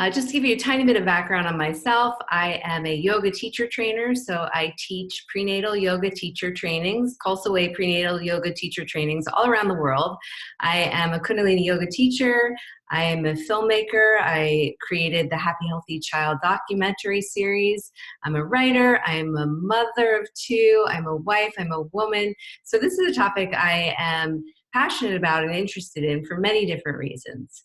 Just to give you a tiny bit of background on myself, I am a yoga teacher trainer, so I teach prenatal yoga teacher trainings, Khalsa Way prenatal yoga teacher trainings all around the world. I am a Kundalini yoga teacher. I am a filmmaker. I created the Happy Healthy Child documentary series. I'm a writer. I'm a mother of two. I'm a wife. I'm a woman. So this is a topic I am passionate about and interested in for many different reasons.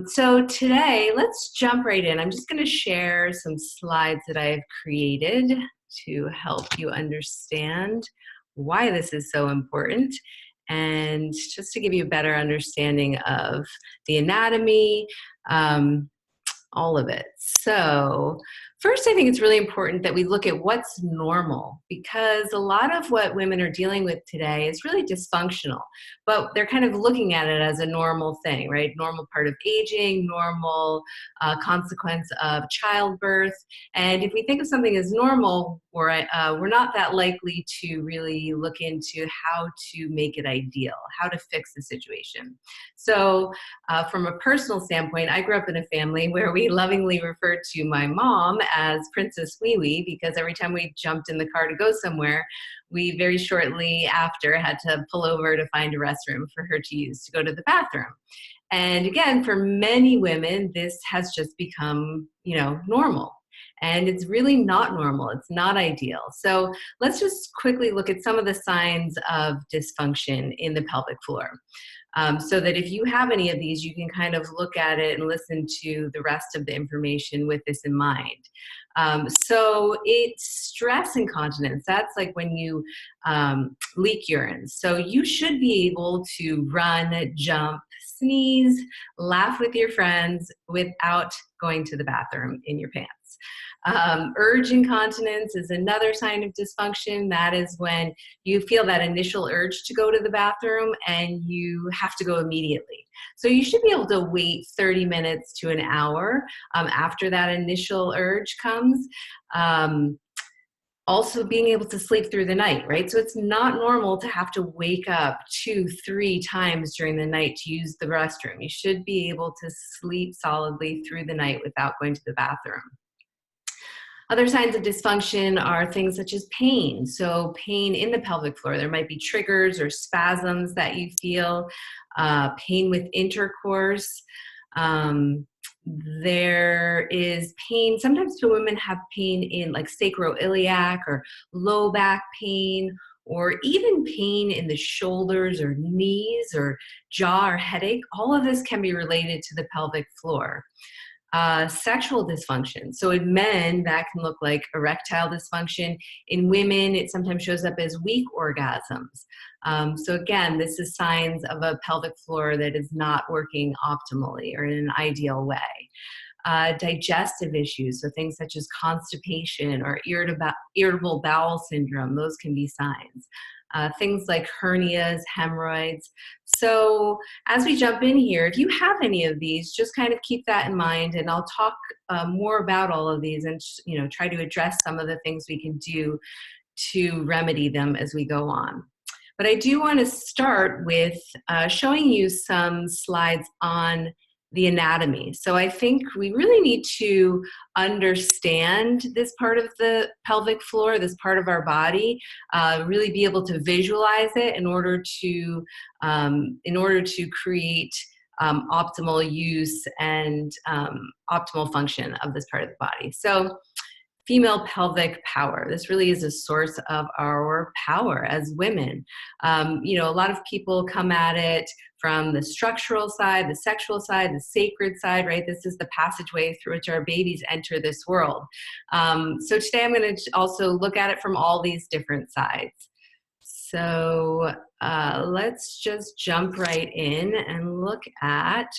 So today, let's jump right in. I'm just going to share some slides that I've created to help you understand why this is so important and just to give you a better understanding of the anatomy, all of it. So first, I think it's really important that we look at what's normal, because a lot of what women are dealing with today is really dysfunctional, but they're kind of looking at it as a normal thing, right? Normal part of aging, normal consequence of childbirth. And if we think of something as normal, we're not that likely to really look into how to make it ideal, how to fix the situation. So from a personal standpoint, I grew up in a family where we lovingly referred to my mom as Princess Wee Wee, because every time we jumped in the car to go somewhere, we very shortly after had to pull over to find a restroom for her to use to go to the bathroom. And again, for many women, this has just become, normal. And it's really not normal. It's not ideal. So let's just quickly look at some of the signs of dysfunction in the pelvic floor. So that if you have any of these, you can kind of look at it and listen to the rest of the information with this in mind. So it's stress incontinence. That's like when you leak urine. So you should be able to run, jump, sneeze, laugh with your friends without going to the bathroom in your pants. Urge incontinence is another sign of dysfunction. That is when you feel that initial urge to go to the bathroom and you have to go immediately. So you should be able to wait 30 minutes to an hour after that initial urge comes. Also being able to sleep through the night, right? So it's not normal to have to wake up 2-3 times during the night to use the restroom. You should be able to sleep solidly through the night without going to the bathroom. Other signs of dysfunction are things such as pain. So pain in the pelvic floor. There might be triggers or spasms that you feel, pain with intercourse. There is pain. Sometimes women have pain in like sacroiliac or low back pain, or even pain in the shoulders or knees or jaw or headache. All of this can be related to the pelvic floor. Sexual dysfunction. So in men, that can look like erectile dysfunction. In women, it sometimes shows up as weak orgasms. So again, this is signs of a pelvic floor that is not working optimally or in an ideal way. Digestive issues, so things such as constipation or irritable bowel syndrome, those can be signs. Things like hernias, hemorrhoids. So as we jump in here, if you have any of these, just kind of keep that in mind, and I'll talk more about all of these and try to address some of the things we can do to remedy them as we go on. But I do want to start with showing you some slides on the anatomy. So I think we really need to understand this part of the pelvic floor, this part of our body, really be able to visualize it in order to create optimal use and optimal function of this part of the body. So female pelvic power. This really is a source of our power as women. A lot of people come at it from the structural side, the sexual side, the sacred side, right? This is the passageway through which our babies enter this world. So today I'm going to also look at it from all these different sides. So let's just jump right in and look at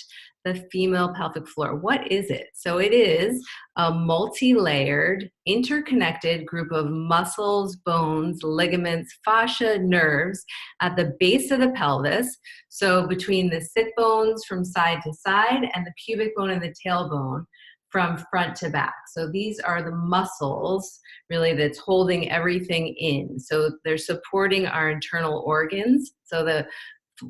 the female pelvic floor. What is it? So it is a multi-layered, interconnected group of muscles, bones, ligaments, fascia, nerves at the base of the pelvis. So between the sit bones from side to side and the pubic bone and the tailbone from front to back. So these are the muscles really that's holding everything in. So they're supporting our internal organs. So the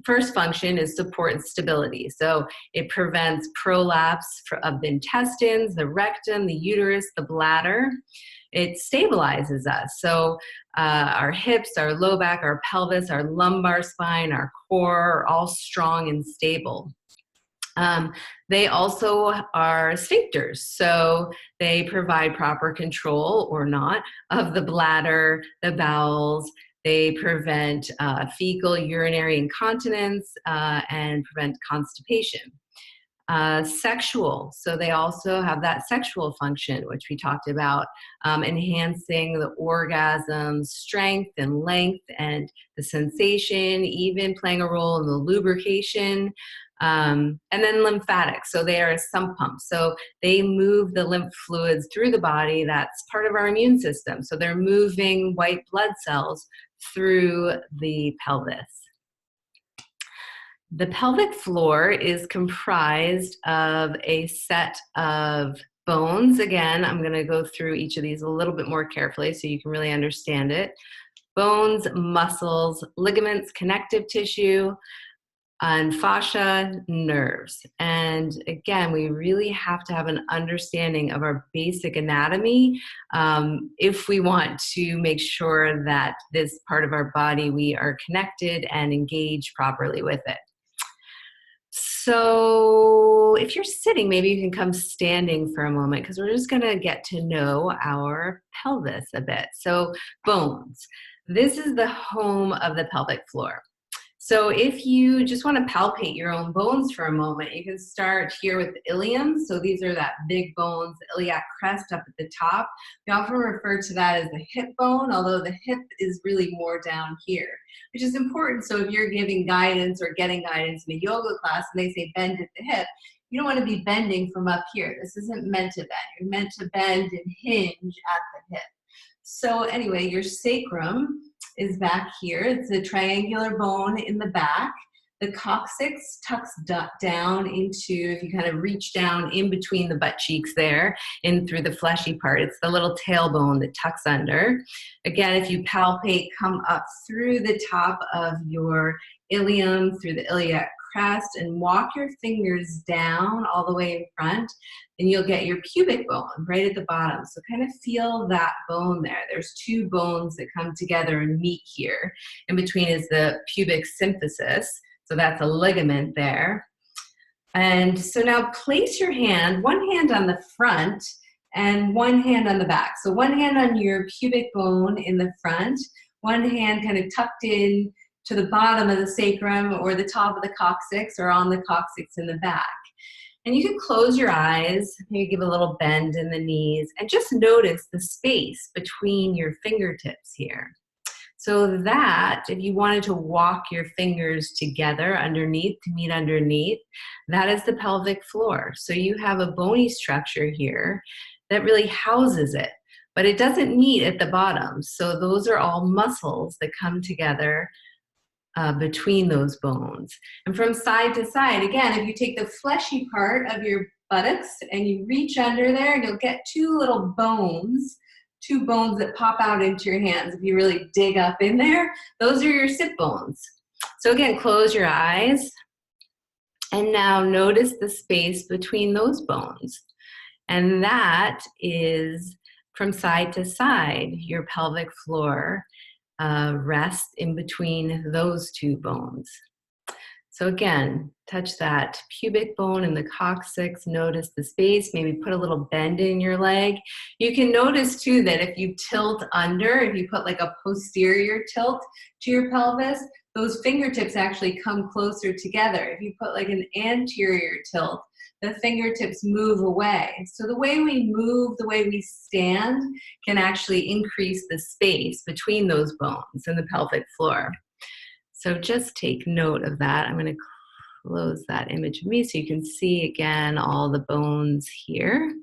first function is support and stability. So it prevents prolapse of the intestines, the rectum, the uterus, the bladder. It stabilizes us. So our hips, our low back, our pelvis, our lumbar spine, our core are all strong and stable. They also are sphincters, so they provide proper control or not of the bladder, the bowels. They prevent fecal urinary incontinence and prevent constipation. Sexual, so they also have that sexual function, which we talked about, enhancing the orgasm strength and length and the sensation, even playing a role in the lubrication. And then lymphatic, so they are a sump pump. So they move the lymph fluids through the body. That's part of our immune system. So they're moving white blood cells through the pelvis. The pelvic floor is comprised of a set of bones. Again, I'm going to go through each of these a little bit more carefully so you can really understand it. Bones, muscles, ligaments, connective tissue, and fascia, nerves. And again, we really have to have an understanding of our basic anatomy if we want to make sure that this part of our body, we are connected and engaged properly with it. So if you're sitting, maybe you can come standing for a moment because we're just going to get to know our pelvis a bit. So bones. This is the home of the pelvic floor. So if you just want to palpate your own bones for a moment, you can start here with the ilium. So these are that big bones, the iliac crest up at the top. We often refer to that as the hip bone, although the hip is really more down here, which is important. So if you're giving guidance or getting guidance in a yoga class and they say bend at the hip, you don't want to be bending from up here. This isn't meant to bend. You're meant to bend and hinge at the hip. So anyway, your sacrum is back here. It's a triangular bone in the back. The coccyx tucks down into, if you kind of reach down in between the butt cheeks there, in through the fleshy part, it's the little tailbone that tucks under. Again, if you palpate, come up through the top of your ilium, through the iliac crest, and walk your fingers down all the way in front, and you'll get your pubic bone right at the bottom. So kind of feel that bone there. There's two bones that come together and meet here. In between is the pubic symphysis. So that's a ligament there. And so now place your hand, one hand on the front and one hand on the back. So one hand on your pubic bone in the front, one hand kind of tucked in to the bottom of the sacrum or the top of the coccyx or on the coccyx in the back. And you can close your eyes, maybe give a little bend in the knees, and just notice the space between your fingertips here. So that, if you wanted to walk your fingers together underneath, to meet underneath, that is the pelvic floor. So you have a bony structure here that really houses it, but it doesn't meet at the bottom. So those are all muscles that come together between those bones. And from side to side, again, if you take the fleshy part of your buttocks and you reach under there, you'll get two little bones, two bones that pop out into your hands. If you really dig up in there, those are your sit bones. So again, close your eyes and now notice the space between those bones. And that is from side to side, your pelvic floor rest in between those two bones. So again, touch that pubic bone and the coccyx, notice the space, maybe put a little bend in your leg. You can notice too that if you tilt under, if you put like a posterior tilt to your pelvis, those fingertips actually come closer together. If you put like an anterior tilt, the fingertips move away. So the way we move, the way we stand can actually increase the space between those bones in the pelvic floor. So just take note of that. I'm going to close that image of me so you can see again all the bones here.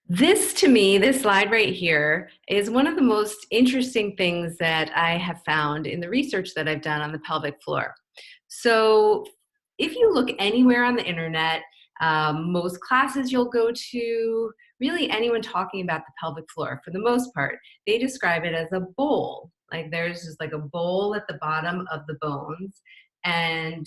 This, to me, this slide right here is one of the most interesting things that I have found in the research that I've done on the pelvic floor. So if you look anywhere on the internet, most classes you'll go to, really anyone talking about the pelvic floor, for the most part, they describe it as a bowl, Like there's just like a bowl at the bottom of the bones, and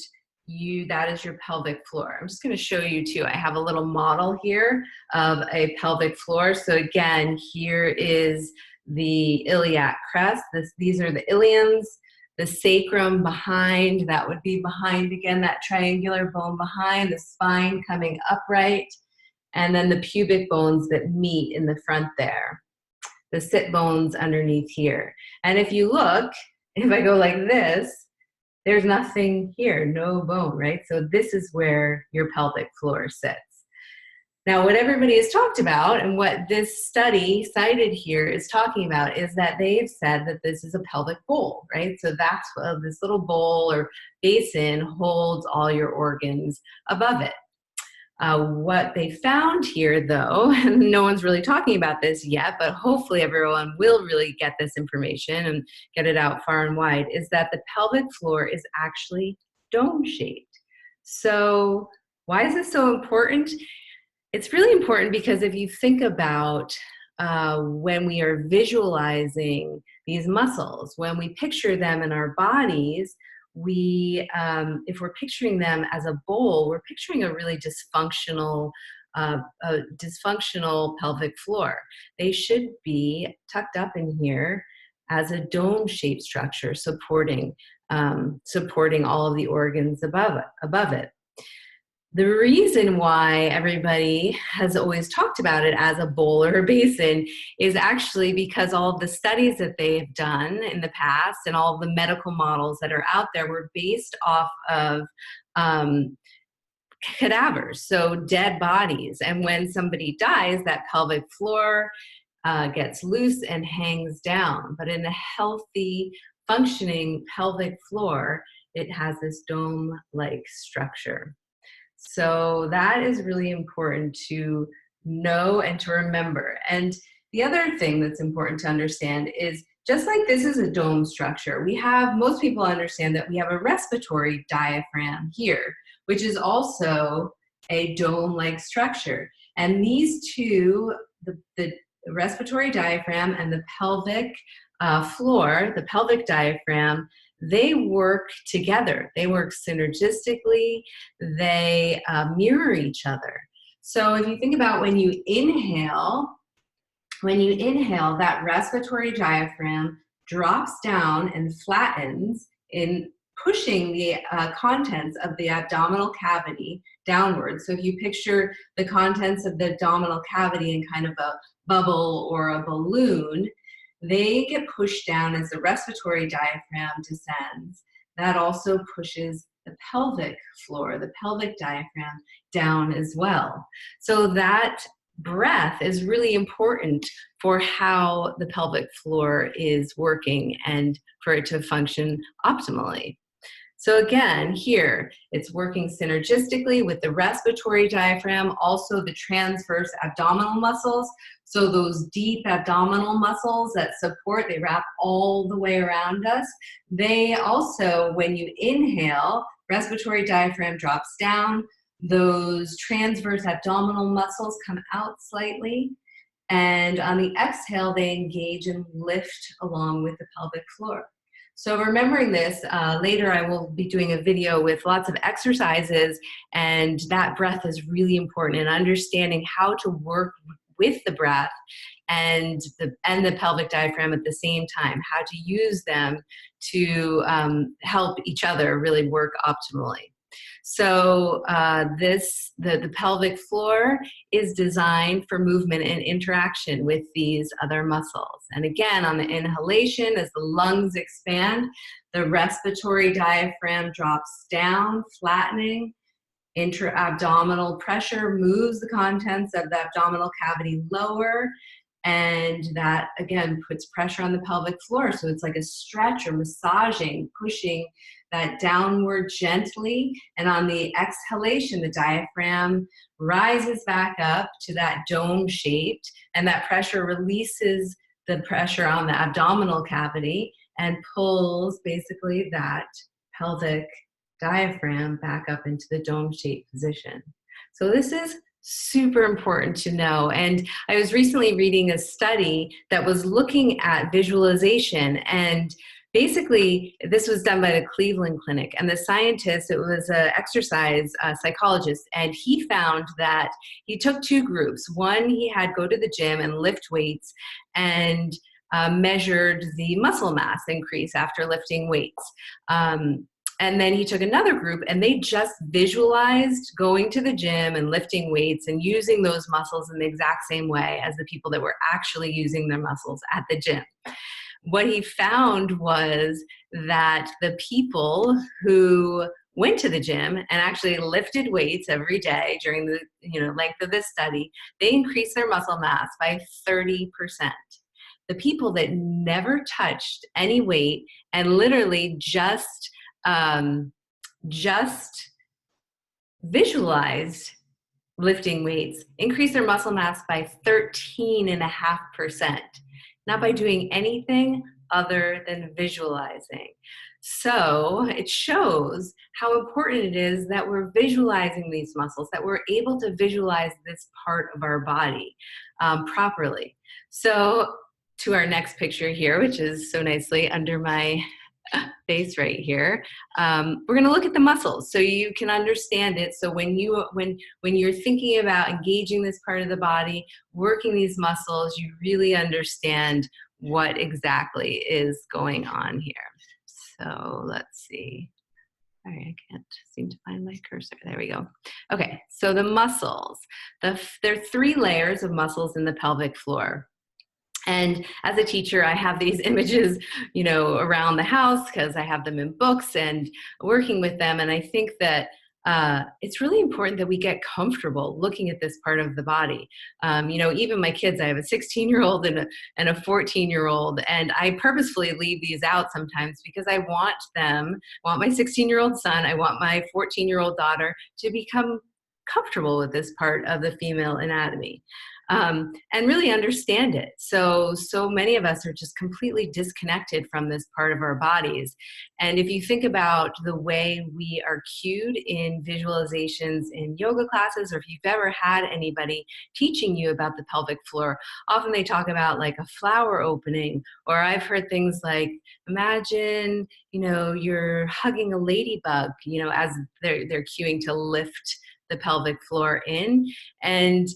that is your pelvic floor. I'm just going to show you too. I have a little model here of a pelvic floor. So again, here is the iliac crest. These are the iliums, the sacrum behind, that would be behind again, that triangular bone behind, the spine coming upright, and then the pubic bones that meet in the front there, the sit bones underneath here. And if you look, if I go like this, there's nothing here, no bone, right? So this is where your pelvic floor sits. Now, what everybody has talked about and what this study cited here is talking about is that they've said that this is a pelvic bowl, right? So that's what this little bowl or basin holds all your organs above it. What they found here, though, and no one's really talking about this yet, but hopefully everyone will really get this information and get it out far and wide, is that the pelvic floor is actually dome-shaped. So why is this so important? It's really important because if you think about when we are visualizing these muscles, when we picture them in our bodies, if we're picturing them as a bowl, we're picturing a really dysfunctional pelvic floor. They should be tucked up in here as a dome-shaped structure, supporting all of the organs above it. The reason why everybody has always talked about it as a bowl or a basin is actually because all of the studies that they've done in the past and all of the medical models that are out there were based off of cadavers, so dead bodies. And when somebody dies, that pelvic floor gets loose and hangs down. But in a healthy, functioning pelvic floor, it has this dome-like structure. So that is really important to know and to remember. And the other thing that's important to understand is just like this is a dome structure, most people understand that we have a respiratory diaphragm here, which is also a dome-like structure. And these two, the respiratory diaphragm and the pelvic floor, the pelvic diaphragm, they work together. They work synergistically. They mirror each other. So if you think about when you inhale, that respiratory diaphragm drops down and flattens in pushing the contents of the abdominal cavity downwards. So if you picture the contents of the abdominal cavity in kind of a bubble or a balloon, they get pushed down as the respiratory diaphragm descends. That also pushes the pelvic floor, the pelvic diaphragm, down as well. So that breath is really important for how the pelvic floor is working and for it to function optimally. So again, here, it's working synergistically with the respiratory diaphragm, also the transverse abdominal muscles. So those deep abdominal muscles that support, they wrap all the way around us. They also, when you inhale, respiratory diaphragm drops down, those transverse abdominal muscles come out slightly, and on the exhale, they engage and lift along with the pelvic floor. So remembering this, later I will be doing a video with lots of exercises, and that breath is really important in understanding how to work with the breath and the pelvic diaphragm at the same time, how to use them to help each other really work optimally. So the pelvic floor is designed for movement and interaction with these other muscles. And again, on the inhalation, as the lungs expand, the respiratory diaphragm drops down, flattening. Intra-abdominal pressure moves the contents of the abdominal cavity lower, and that again puts pressure on the pelvic floor. So it's like a stretch or massaging, pushing that downward gently. And on the exhalation, the diaphragm rises back up to that dome shaped, and that pressure releases the pressure on the abdominal cavity and pulls basically that pelvic diaphragm back up into the dome shaped position. So this is Super important to know. And I was recently reading a study that was looking at visualization, and basically this was done by the Cleveland Clinic, and the scientist, it was an exercise psychologist, and he found that he took two groups. One, he had go to the gym and lift weights and measured the muscle mass increase after lifting weights. And then he took another group and they just visualized going to the gym and lifting weights and using those muscles in the exact same way as the people that were actually using their muscles at the gym. What he found was that the people who went to the gym and actually lifted weights every day during the length of this study, they increased their muscle mass by 30%. The people that never touched any weight and literally just visualized lifting weights increase their muscle mass by 13.5%, not by doing anything other than visualizing. So it shows how important it is that we're visualizing these muscles, that we're able to visualize this part of our body properly. So to our next picture here, which is so nicely under my face right here, we're going to look at the muscles so you can understand it. So when you're thinking about engaging this part of the body, working these muscles, you really understand what exactly is going on here. So let's see. All right, I can't seem to find my cursor. There we go. Okay, so the muscles. There are 3 layers of muscles in the pelvic floor. And as a teacher, I have these images, around the house because I have them in books and working with them. And I think that it's really important that we get comfortable looking at this part of the body. Even my kids, I have a 16-year-old and a 14-year-old, and I purposefully leave these out sometimes because I want my 16-year-old son, I want my 14-year-old daughter to become comfortable with this part of the female anatomy. And really understand it. So many of us are just completely disconnected from this part of our bodies. And if you think about the way we are cued in visualizations in yoga classes, or if you've ever had anybody teaching you about the pelvic floor, often they talk about like a flower opening, or I've heard things like, imagine, you're hugging a ladybug, as they're cueing to lift the pelvic floor in. And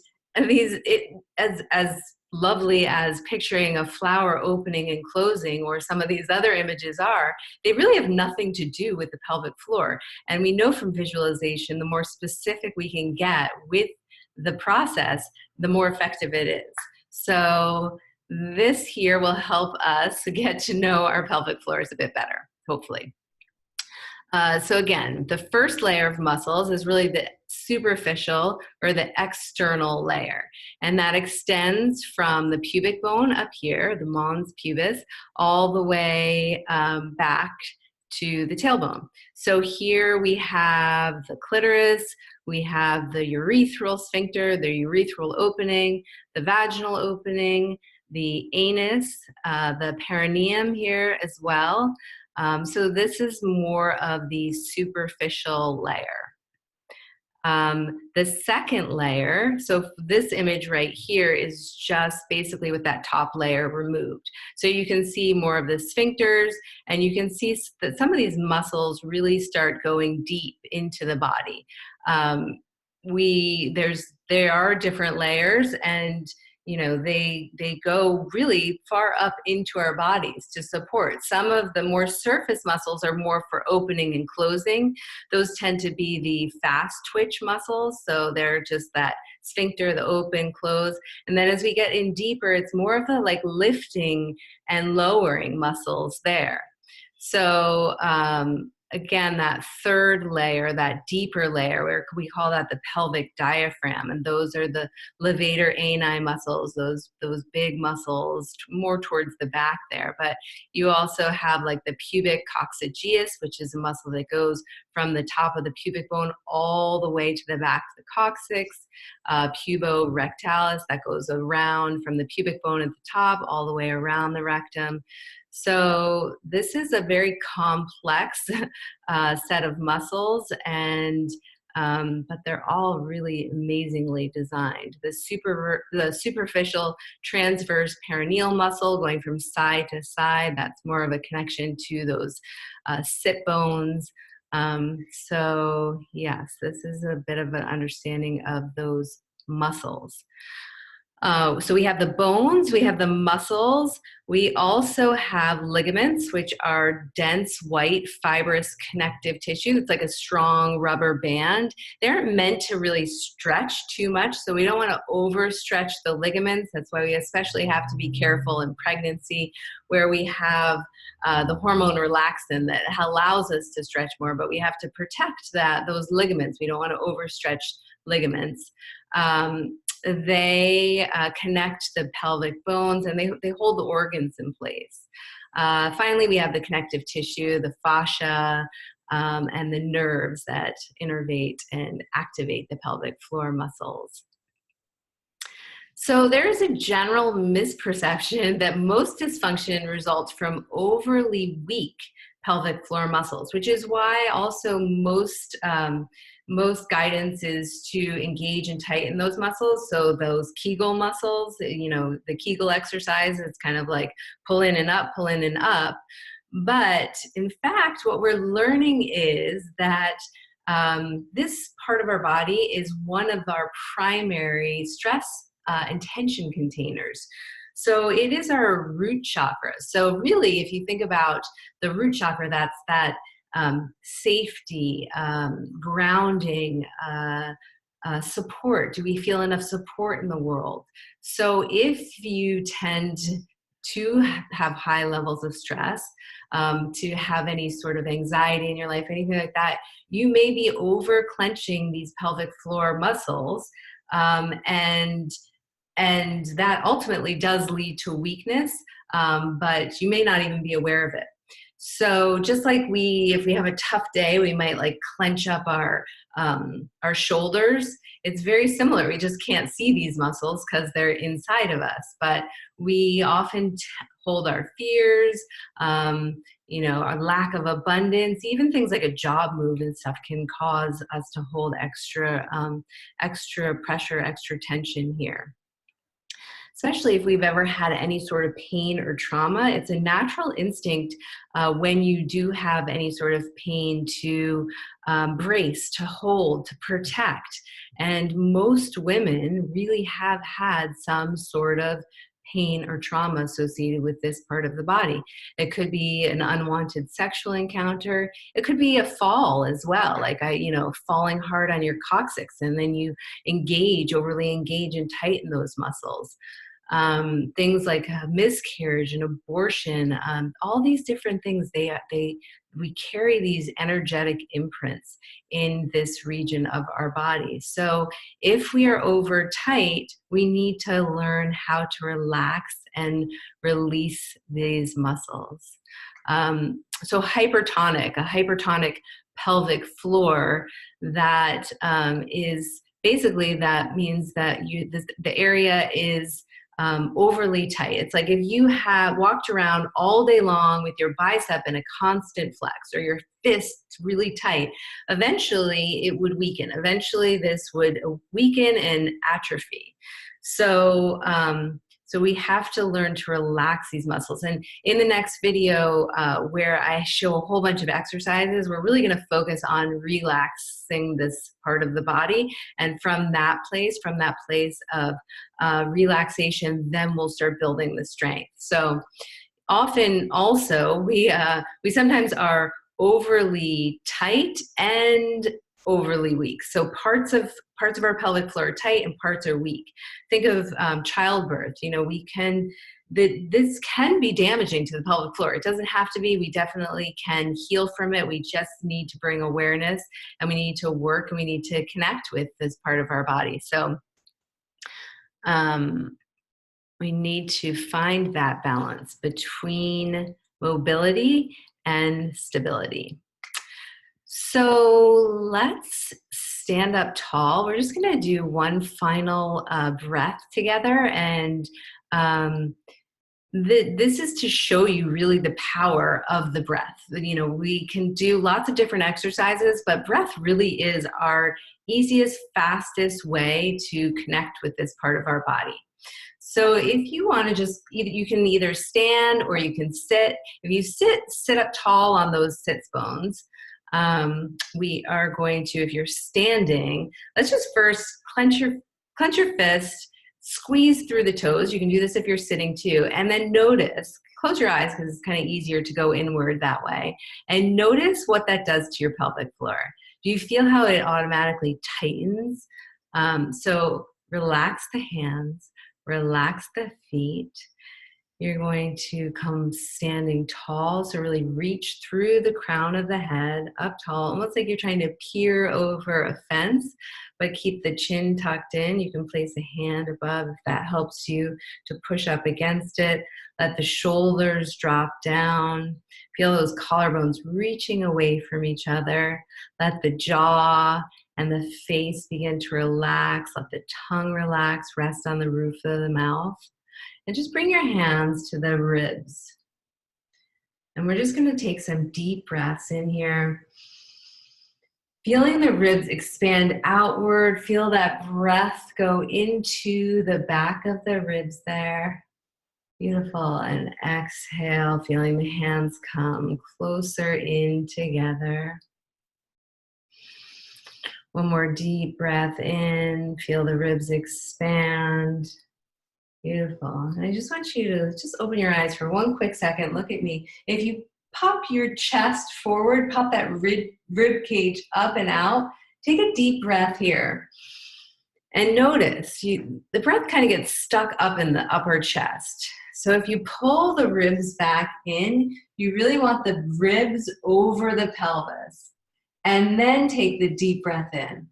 as lovely as picturing a flower opening and closing, or some of these other images are, they really have nothing to do with the pelvic floor. And we know from visualization, the more specific we can get with the process, the more effective it is. So this here will help us get to know our pelvic floors a bit better, hopefully. So again, the first layer of muscles is really the superficial or the external layer. And that extends from the pubic bone up here, the mons pubis, all the way back to the tailbone. So here we have the clitoris, we have the urethral sphincter, the urethral opening, the vaginal opening, the anus, the perineum here as well. So this is more of the superficial layer. The second layer, so this image right here is just basically with that top layer removed. So you can see more of the sphincters, and you can see that some of these muscles really start going deep into the body. There are different layers, and they go really far up into our bodies to support. Some of the more surface muscles are more for opening and closing. Those tend to be the fast twitch muscles. So they're just that sphincter, the open, close. And then as we get in deeper, it's more of the like lifting and lowering muscles there. So again, that third layer, that deeper layer, where we call that the pelvic diaphragm, and those are the levator ani muscles, those big muscles more towards the back there. But you also have like the pubic coccygeus, which is a muscle that goes from the top of the pubic bone all the way to the back of the coccyx, puborectalis, that goes around from the pubic bone at the top all the way around the rectum. So this is a very complex set of muscles, and but they're all really amazingly designed. The superficial transverse perineal muscle going from side to side, that's more of a connection to those sit bones. So yes, this is a bit of an understanding of those muscles. So we have the bones, we have the muscles, we also have ligaments, which are dense, white, fibrous connective tissue. It's like a strong rubber band. They aren't meant to really stretch too much, so we don't want to overstretch the ligaments. That's why we especially have to be careful in pregnancy, where we have the hormone relaxin that allows us to stretch more, but we have to protect those ligaments. We don't want to overstretch ligaments. They connect the pelvic bones, and they hold the organs in place. Finally, we have the connective tissue, the fascia, and the nerves that innervate and activate the pelvic floor muscles. So there is a general misperception that most dysfunction results from overly weak pelvic floor muscles, which is why also most guidance is to engage and tighten those muscles. So those Kegel muscles, the Kegel exercise, it's kind of like pull in and up, pull in and up. But in fact, what we're learning is that this part of our body is one of our primary stress and tension containers. So it is our root chakra. So really, if you think about the root chakra, that's that safety, grounding, support. Do we feel enough support in the world? So if you tend to have high levels of stress, to have any sort of anxiety in your life, anything like that, you may be over clenching these pelvic floor muscles, and that ultimately does lead to weakness, but you may not even be aware of it. So just like if we have a tough day, we might like clench up our shoulders. It's very similar. We just can't see these muscles because they're inside of us, but we often hold our fears, our lack of abundance, even things like a job move and stuff can cause us to hold extra pressure, extra tension here. Especially if we've ever had any sort of pain or trauma, it's a natural instinct when you do have any sort of pain to brace, to hold, to protect. And most women really have had some sort of pain or trauma associated with this part of the body. It could be an unwanted sexual encounter. It could be a fall as well, like falling hard on your coccyx, and then you overly engage and tighten those muscles. Things like miscarriage and abortion, all these different things, we carry these energetic imprints in this region of our body. So if we are over tight, we need to learn how to relax and release these muscles. So a hypertonic pelvic floor, that is basically, that means that the area is overly tight. It's like if you have walked around all day long with your bicep in a constant flex, or your fists really tight, eventually it would weaken. Eventually this would weaken and atrophy. So we have to learn to relax these muscles. And in the next video, where I show a whole bunch of exercises, we're really going to focus on relaxing this part of the body. And from that place of relaxation, then we'll start building the strength. So often also we sometimes are overly tight and overly weak. So parts of our pelvic floor are tight and parts are weak. Think of childbirth. This can be damaging to the pelvic floor. It doesn't have to be. We definitely can heal from it. We just need to bring awareness, and we need to work, and we need to connect with this part of our body. So we need to find that balance between mobility and stability. So let's stand up tall. We're just going to do one final breath together, and This is to show you really the power of the breath. You know, we can do lots of different exercises, but breath really is our easiest, fastest way to connect with this part of our body. So if you want to just, you can either stand or you can sit. If you sit up tall on those sits bones. We are going to, if you're standing, let's just first clench your fist, squeeze through the toes. You can do this if you're sitting too. And then notice, close your eyes because it's kind of easier to go inward that way. And notice what that does to your pelvic floor. Do you feel how it automatically tightens? So relax the hands, relax the feet. You're going to come standing tall, so really reach through the crown of the head, up tall, almost like you're trying to peer over a fence, but keep the chin tucked in. You can place a hand above if that helps you to push up against it. Let the shoulders drop down. Feel those collarbones reaching away from each other. Let the jaw and the face begin to relax. Let the tongue relax, rest on the roof of the mouth. And just bring your hands to the ribs. And we're just going to take some deep breaths in here. Feeling the ribs expand outward. Feel that breath go into the back of the ribs there. Beautiful. And exhale, feeling the hands come closer in together. One more deep breath in. Feel the ribs expand. Beautiful. And I just want you to just open your eyes for one quick second. Look at me. If you pop your chest forward, pop that rib cage up and out, take a deep breath here. And notice the breath kind of gets stuck up in the upper chest. So if you pull the ribs back in, you really want the ribs over the pelvis. And then take the deep breath in.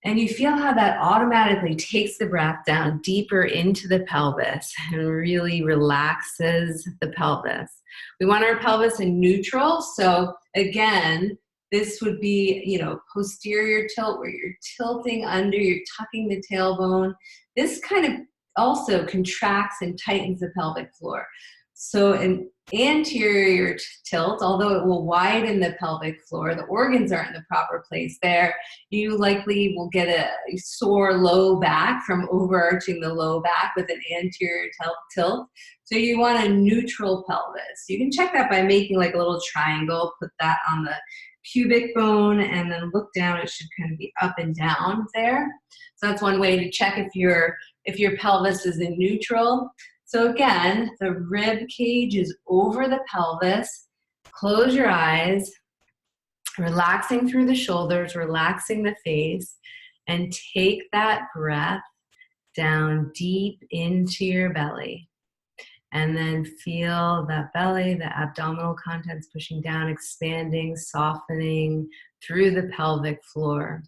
And you feel how that automatically takes the breath down deeper into the pelvis and really relaxes the pelvis. We want our pelvis in neutral. So again, this would be, posterior tilt where you're tilting under, you're tucking the tailbone. This kind of also contracts and tightens the pelvic floor. So an anterior tilt, although it will widen the pelvic floor, the organs aren't in the proper place there. You likely will get a sore low back from overarching the low back with an anterior tilt. So you want a neutral pelvis. You can check that by making like a little triangle, put that on the pubic bone, and then look down. It should kind of be up and down there. So that's one way to check if your pelvis is in neutral. So again, the rib cage is over the pelvis. Close your eyes, relaxing through the shoulders, relaxing the face, and take that breath down deep into your belly. And then feel that belly, the abdominal contents pushing down, expanding, softening through the pelvic floor.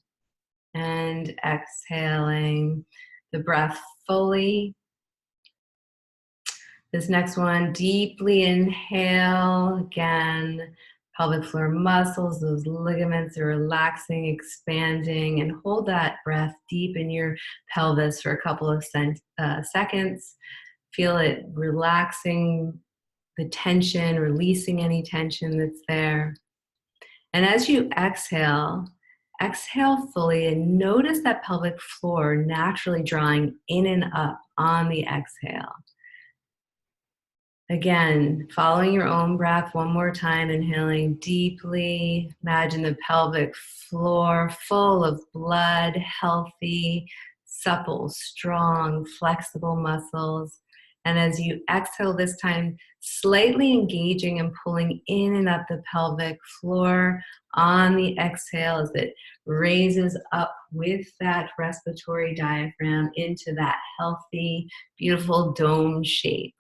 And exhaling the breath fully. This next one, deeply inhale. Again, pelvic floor muscles, those ligaments are relaxing, expanding, and hold that breath deep in your pelvis for a couple of seconds. Feel it relaxing the tension, releasing any tension that's there. And as you exhale fully and notice that pelvic floor naturally drawing in and up on the exhale. Again, following your own breath one more time, inhaling deeply. Imagine the pelvic floor full of blood, healthy, supple, strong, flexible muscles. And as you exhale this time, slightly engaging and pulling in and up the pelvic floor on the exhale as it raises up with that respiratory diaphragm into that healthy, beautiful dome shape.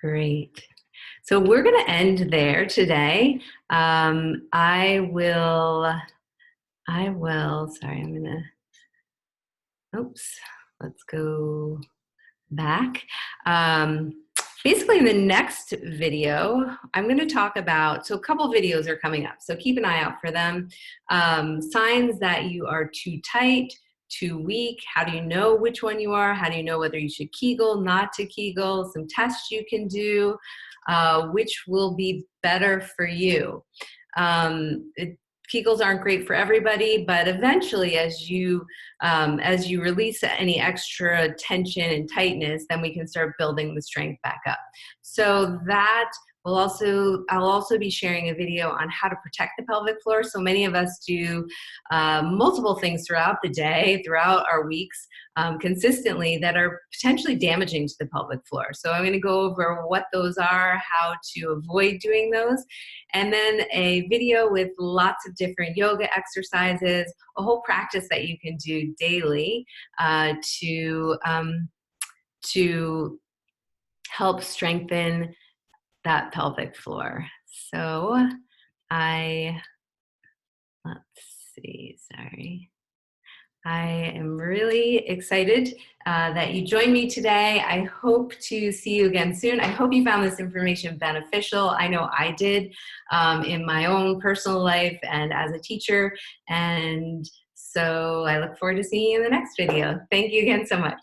Great. So we're going to end there today. Sorry, let's go back. Basically in the next video, I'm going to talk about, so a couple videos are coming up, so keep an eye out for them. Signs that you are too tight, too weak? How do you know which one you are? How do you know whether you should Kegel, not to Kegel? Some tests you can do, which will be better for you. Kegels aren't great for everybody, but eventually as you release any extra tension and tightness, then we can start building the strength back up. So that I'll also be sharing a video on how to protect the pelvic floor. So many of us do multiple things throughout the day, throughout our weeks, consistently that are potentially damaging to the pelvic floor. So I'm going to go over what those are, how to avoid doing those, and then a video with lots of different yoga exercises, a whole practice that you can do daily to help strengthen that pelvic floor. So let's see, sorry. I am really excited that you joined me today. I hope to see you again soon. I hope you found this information beneficial. I know I did in my own personal life and as a teacher. And so I look forward to seeing you in the next video. Thank you again so much.